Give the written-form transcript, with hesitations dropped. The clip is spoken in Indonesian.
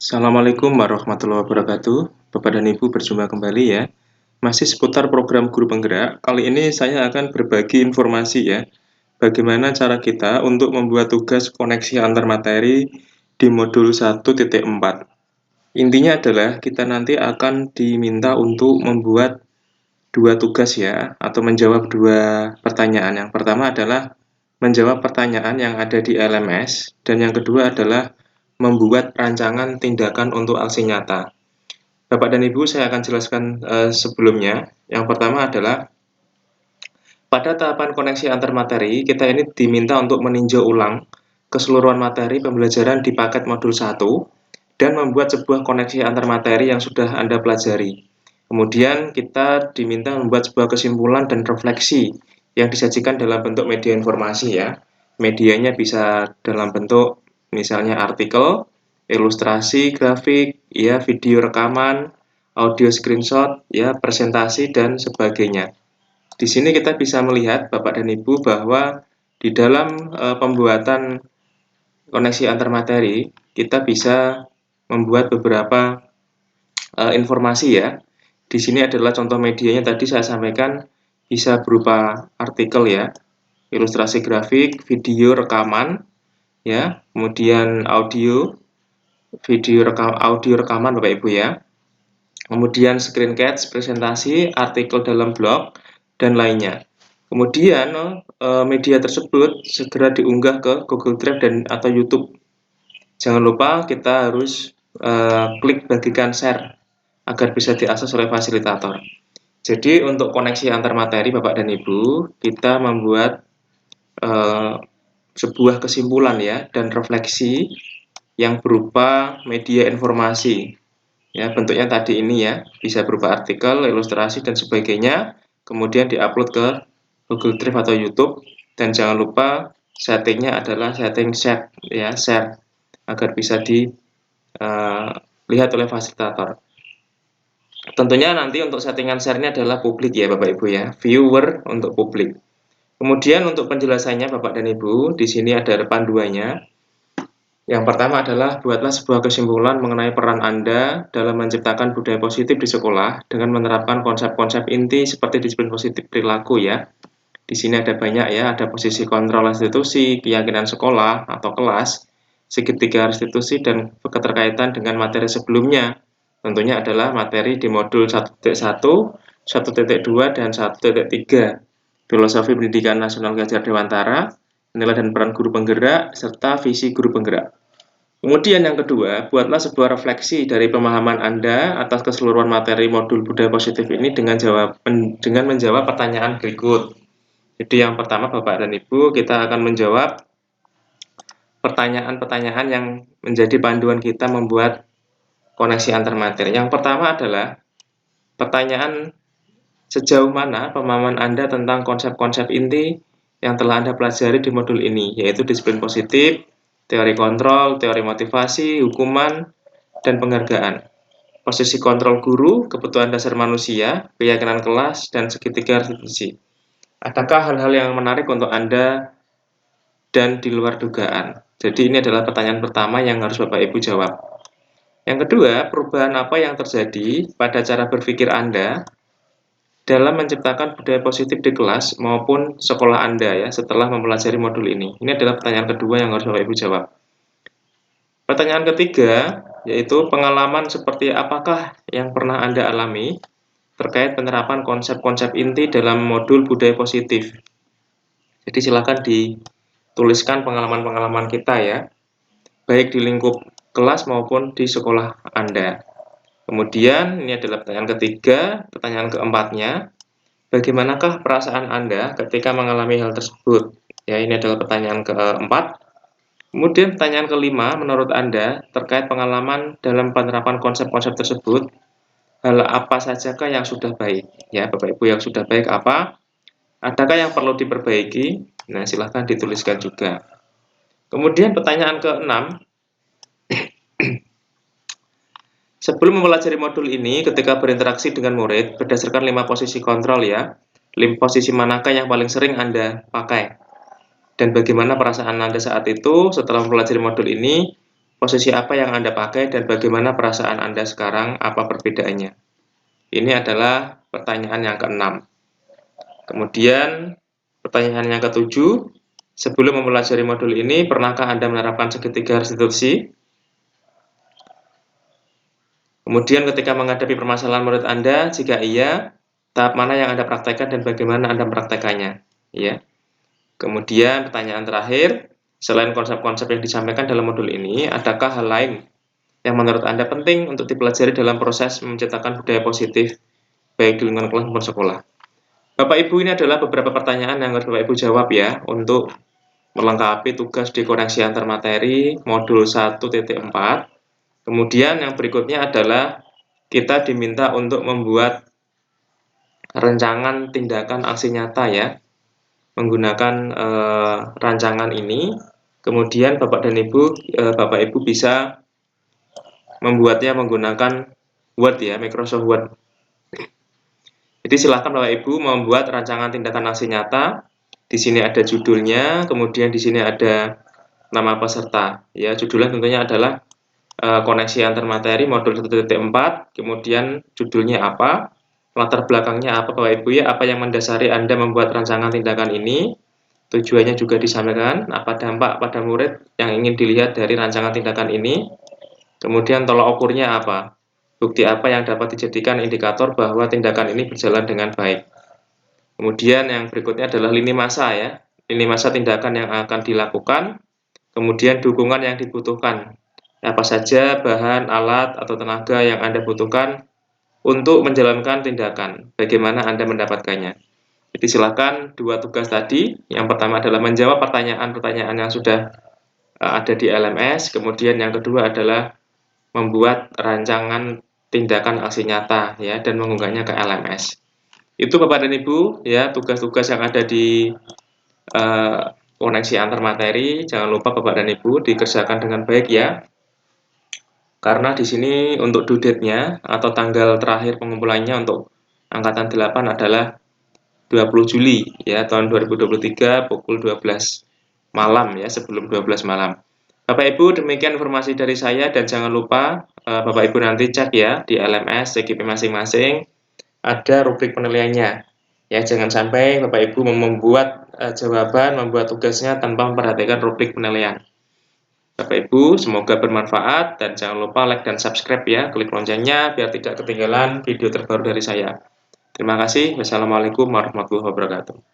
Assalamualaikum warahmatullahi wabarakatuh. Bapak dan Ibu berjumpa kembali ya. Masih seputar program guru penggerak. Kali ini saya akan berbagi informasi ya. Bagaimana cara kita untuk membuat tugas koneksi antar materi di modul 1.4. Intinya adalah kita nanti akan diminta untuk membuat dua tugas ya, atau menjawab dua pertanyaan. Yang pertama adalah menjawab pertanyaan yang ada di LMS, dan yang kedua adalah membuat rancangan tindakan untuk aksi nyata. Bapak dan Ibu, saya akan jelaskan sebelumnya. Yang pertama adalah pada tahapan koneksi antar materi, kita ini diminta untuk meninjau ulang keseluruhan materi pembelajaran di paket modul 1 dan membuat sebuah koneksi antar materi yang sudah Anda pelajari. Kemudian kita diminta membuat sebuah kesimpulan dan refleksi yang disajikan dalam bentuk media informasi ya. Medianya bisa dalam bentuk misalnya artikel, ilustrasi, grafik, ya, video rekaman, audio screenshot, ya, presentasi dan sebagainya. Di sini kita bisa melihat Bapak dan Ibu bahwa di dalam pembuatan koneksi antar materi kita bisa membuat beberapa informasi ya. Di sini adalah contoh medianya tadi saya sampaikan bisa berupa artikel ya, ilustrasi grafik, video rekaman ya, kemudian audio rekaman Bapak Ibu ya. Kemudian screencast, presentasi, artikel dalam blog dan lainnya. Kemudian media tersebut segera diunggah ke Google Drive dan atau YouTube. Jangan lupa kita harus klik bagikan share agar bisa diakses oleh fasilitator. Jadi untuk koneksi antar materi Bapak dan Ibu, kita membuat sebuah kesimpulan ya dan refleksi yang berupa media informasi. Ya, bentuknya tadi ini ya, bisa berupa artikel, ilustrasi dan sebagainya, kemudian diupload ke Google Drive atau YouTube, dan jangan lupa settingnya adalah setting share ya, share agar bisa dilihat oleh fasilitator. Tentunya nanti untuk settingan share-nya adalah publik ya Bapak Ibu ya, viewer untuk publik. Kemudian untuk penjelasannya Bapak dan Ibu, di sini ada panduannya. Yang pertama adalah buatlah sebuah kesimpulan mengenai peran Anda dalam menciptakan budaya positif di sekolah dengan menerapkan konsep-konsep inti seperti disiplin positif perilaku ya. Di sini ada banyak ya, ada posisi kontrol institusi, keyakinan sekolah atau kelas, segitiga institusi, dan keterkaitan dengan materi sebelumnya. Tentunya adalah materi di modul 1.1, 1.2, dan 1.3. Filosofi Pendidikan Nasional Ganjar Dewantara, nilai dan peran guru penggerak, serta visi guru penggerak. Kemudian yang kedua, buatlah sebuah refleksi dari pemahaman Anda atas keseluruhan materi modul budaya positif ini dengan menjawab pertanyaan berikut. Jadi yang pertama Bapak dan Ibu, kita akan menjawab pertanyaan-pertanyaan yang menjadi panduan kita membuat koneksi antar materi. Yang pertama adalah pertanyaan sejauh mana pemahaman Anda tentang konsep-konsep inti yang telah Anda pelajari di modul ini, yaitu disiplin positif, teori kontrol, teori motivasi, hukuman, dan penghargaan. Posisi kontrol guru, kebutuhan dasar manusia, keyakinan kelas, dan segitiga institusi. Adakah hal-hal yang menarik untuk Anda dan di luar dugaan? Jadi ini adalah pertanyaan pertama yang harus Bapak Ibu jawab. Yang kedua, perubahan apa yang terjadi pada cara berpikir Anda dalam menciptakan budaya positif di kelas maupun sekolah Anda ya setelah mempelajari modul ini. Ini adalah pertanyaan kedua yang harus Bapak Ibu jawab. Pertanyaan ketiga yaitu pengalaman seperti apakah yang pernah Anda alami terkait penerapan konsep-konsep inti dalam modul budaya positif. Jadi silakan dituliskan pengalaman-pengalaman kita ya, baik di lingkup kelas maupun di sekolah Anda. Kemudian ini adalah pertanyaan ketiga. Pertanyaan keempatnya, bagaimanakah perasaan Anda ketika mengalami hal tersebut? Ya, ini adalah pertanyaan keempat. Kemudian pertanyaan kelima, menurut Anda terkait pengalaman dalam penerapan konsep-konsep tersebut, hal apa sajakah yang sudah baik? Ya, Bapak Ibu, yang sudah baik apa? Adakah yang perlu diperbaiki? Nah, silahkan dituliskan juga. Kemudian pertanyaan keenam, sebelum mempelajari modul ini, ketika berinteraksi dengan murid, berdasarkan 5 posisi kontrol ya, 5 posisi manakah yang paling sering Anda pakai? Dan bagaimana perasaan Anda saat itu setelah mempelajari modul ini? posisi apa yang Anda pakai dan bagaimana perasaan Anda sekarang, apa perbedaannya. Ini adalah pertanyaan yang keenam. Kemudian pertanyaan yang ketujuh, sebelum mempelajari modul ini, pernahkah Anda menerapkan segitiga restitusi? Kemudian ketika menghadapi permasalahan menurut Anda, jika iya, tahap mana yang Anda praktekkan dan bagaimana Anda mempraktekannya? Ya. Kemudian pertanyaan terakhir, selain konsep-konsep yang disampaikan dalam modul ini, adakah hal lain yang menurut Anda penting untuk dipelajari dalam proses menciptakan budaya positif, baik di lingkungan kelas maupun sekolah? Bapak Ibu, ini adalah beberapa pertanyaan yang harus Bapak Ibu jawab ya, untuk melengkapi tugas di koneksi antar materi modul 1.4. Kemudian yang berikutnya adalah kita diminta untuk membuat rancangan tindakan aksi nyata ya, menggunakan rancangan ini. Kemudian Bapak Ibu bisa membuatnya menggunakan Word ya, Microsoft Word. Jadi silahkan Bapak Ibu membuat rancangan tindakan aksi nyata. Di sini ada judulnya, kemudian di sini ada nama peserta. Ya, judulnya tentunya adalah koneksi antar materi modul 1.4, kemudian judulnya apa, latar belakangnya apa Bapak Ibu ya, apa yang mendasari Anda membuat rancangan tindakan ini, tujuannya juga disampaikan, apa dampak pada murid yang ingin dilihat dari rancangan tindakan ini, kemudian tolak ukurnya apa, bukti apa yang dapat dijadikan indikator bahwa tindakan ini berjalan dengan baik. Kemudian yang berikutnya adalah lini masa ya, lini masa tindakan yang akan dilakukan, kemudian dukungan yang dibutuhkan, apa saja bahan, alat, atau tenaga yang Anda butuhkan untuk menjalankan tindakan, bagaimana Anda mendapatkannya. Jadi silakan dua tugas tadi, yang pertama adalah menjawab pertanyaan-pertanyaan yang sudah ada di LMS, kemudian yang kedua adalah membuat rancangan tindakan aksi nyata ya, dan mengunggahnya ke LMS. Itu Bapak dan Ibu ya, tugas-tugas yang ada di koneksi antar materi. Jangan lupa Bapak dan Ibu dikerjakan dengan baik ya. Karena di sini untuk due date-nya atau tanggal terakhir pengumpulannya untuk angkatan 8 adalah 20 Juli ya, tahun 2023 pukul 12 malam ya, sebelum 12 malam. Bapak Ibu, demikian informasi dari saya, dan jangan lupa Bapak Ibu nanti cek ya di LMS CGP masing-masing ada rubrik penilaiannya. Ya, jangan sampai Bapak Ibu membuat jawaban, membuat tugasnya tanpa memperhatikan rubrik penilaian. Bapak Ibu, semoga bermanfaat, dan jangan lupa like dan subscribe ya, klik loncengnya biar tidak ketinggalan video terbaru dari saya. Terima kasih. Wassalamualaikum warahmatullahi wabarakatuh.